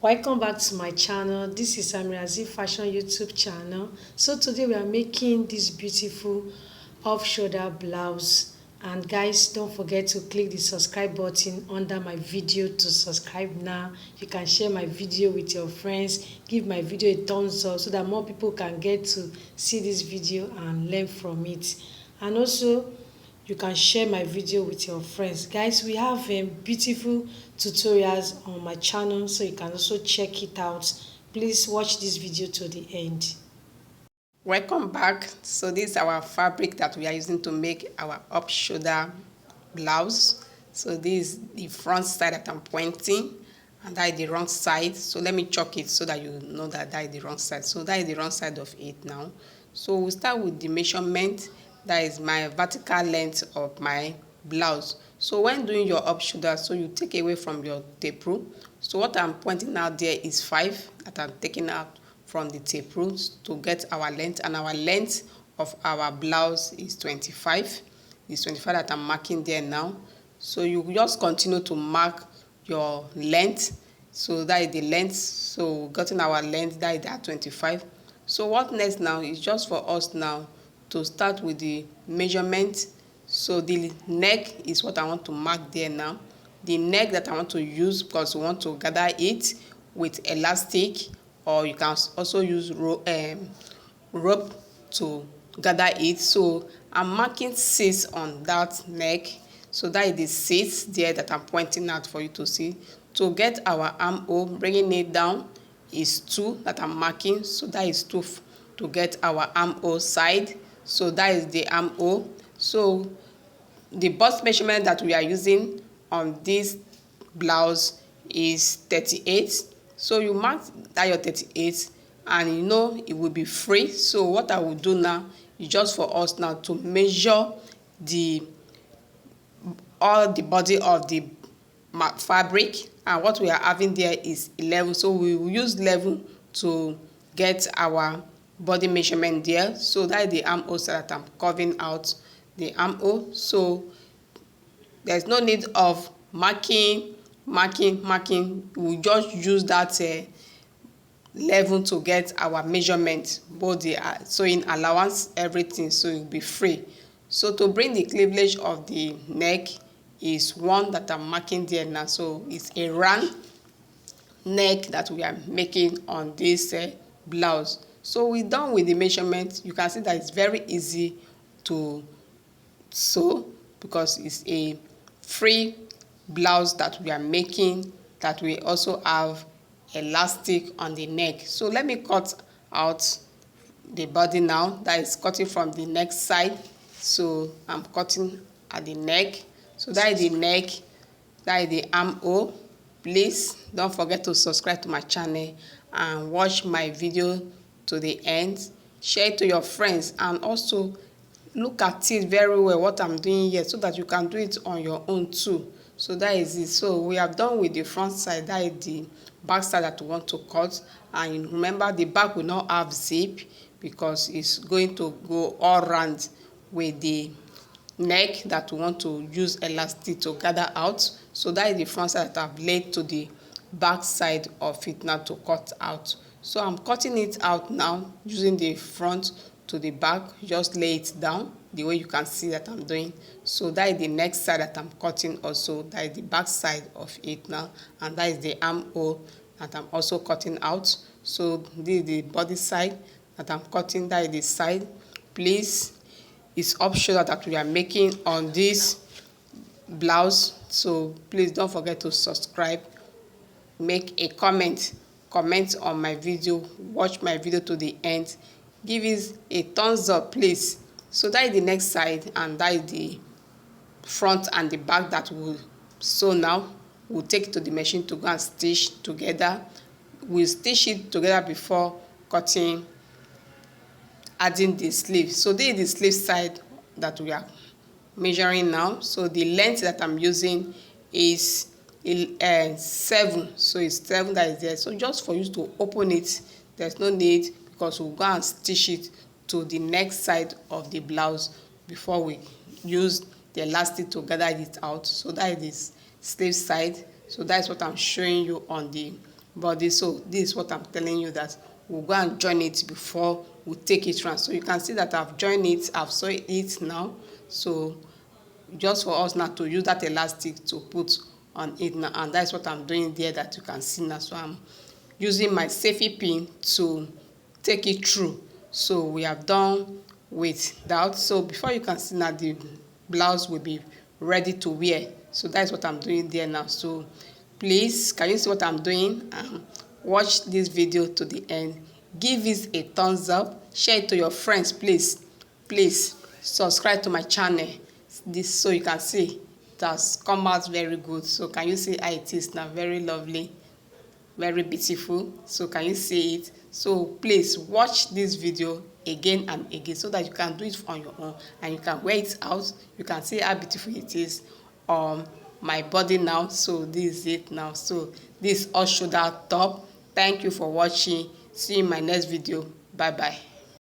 Welcome back to my channel. This is Amirazi Fashion YouTube channel. So today we are making this beautiful off-shoulder blouse. And guys, don't forget to click the subscribe button under my video to subscribe now. You can share my video with your friends. Give my video a thumbs up so that more people can get to see this video and learn from it. And also, you can share my video with your friends. Guys, we have beautiful tutorials on my channel, so you can also check it out. Please watch this video to the end. Welcome back. So this is our fabric that we are using to make our up shoulder blouse. So this is the front side that I'm pointing, and that is the wrong side. So let me chalk it so that you know that that is the wrong side. So that is the wrong side of it now. So we'll start with the measurement. That is my vertical length of my blouse. So when doing your up shoulder, so you take away from your tape rule. So what I'm pointing out there is 5 that I'm taking out from the tape rules to get our length, and our length of our blouse is 25. It's 25 that I'm marking there now. So you just continue to mark your length. So that is the length. So getting our length, that is at 25. So what next now is just for us now to start with the measurement. So the neck is what I want to mark there now. The neck that I want to use, because we want to gather it with elastic, or you can also use rope to gather it. So I'm marking 6 on that neck. So that is the 6 there that I'm pointing out for you to see. To get our armhole, bringing it down is 2 that I'm marking. So that is 2 to get our armhole side. So that is the armhole. So the bust measurement that we are using on this blouse is 38. So you mark that your 38, and you know it will be free. So what I will do now is just for us now to measure all the body of the fabric, and what we are having there is 11. So we will use 11 to get our body measurement there. So that is the armhole side that I'm carving out the armhole. So there's no need of marking. We just use that 11 to get our measurement, both the sewing allowance, everything, so it will be free. So to bring the cleavage of the neck is 1 that I'm marking there now. So it's a round neck that we are making on this blouse. So we're done with the measurement. You can see that it's very easy to sew because it's a free blouse that we are making, that we also have elastic on the neck. So let me cut out the body now. That is cutting from the neck side. So I'm cutting at the neck. So that is the neck, that is the armhole. Please don't forget to subscribe to my channel and watch my video to the end. Share it to your friends, and also look at it very well what I'm doing here, so that you can do it on your own too. So that is it. So we are done with the front side. That is the back side that we want to cut. And remember, the back will not have zip because it's going to go all around with the neck that we want to use elastic to gather out. So that is the front side that I've laid to the back side of it now to cut out. So I'm cutting it out now using the front to the back. Just lay it down the way you can see that I'm doing. So that is the next side that I'm cutting also. That is the back side of it now, and that is the armhole that I'm also cutting out. So this is the body side that I'm cutting. That is the side. Please, it's up shoulder that we are making on this blouse. So please don't forget to subscribe, make a comment on my video, watch my video to the end, give it a thumbs up please. So that is the next side, and that is the front and the back that we'll sew now. We'll take it to the machine to go and stitch together. We'll stitch it together before cutting, adding the sleeve. So this is the sleeve side that we are measuring now. So the length that I'm using is 7. So it's 7 that is there. So just for you to open it, there's no need, because we'll go and stitch it to the next side of the blouse before we use the elastic to gather it out. So that is the sleeve side. So that's what I'm showing you on the body. So this is what I'm telling you, that we'll go and join it before we take it round. So you can see that I've joined it, I've sewed it now. So just for us now to use that elastic to put on it now, and that's what I'm doing there, that you can see now. So I'm using my safety pin to take it through. So we have done with that. So before you can see now, the blouse will be ready to wear. So that's what I'm doing there now. So please, can you see what I'm doing? Watch this video to the end, give it a thumbs up, share it to your friends. Please subscribe to my channel, this, so you can see it has come out very good. So can you see how it is now? Very lovely, very beautiful. So can you see it? So please watch this video again and again, so that you can do it on your own and you can wear it out. You can see how beautiful it is on my body now. So this is it now. So this off shoulder top. Thank you for watching. See you in my next video. Bye bye.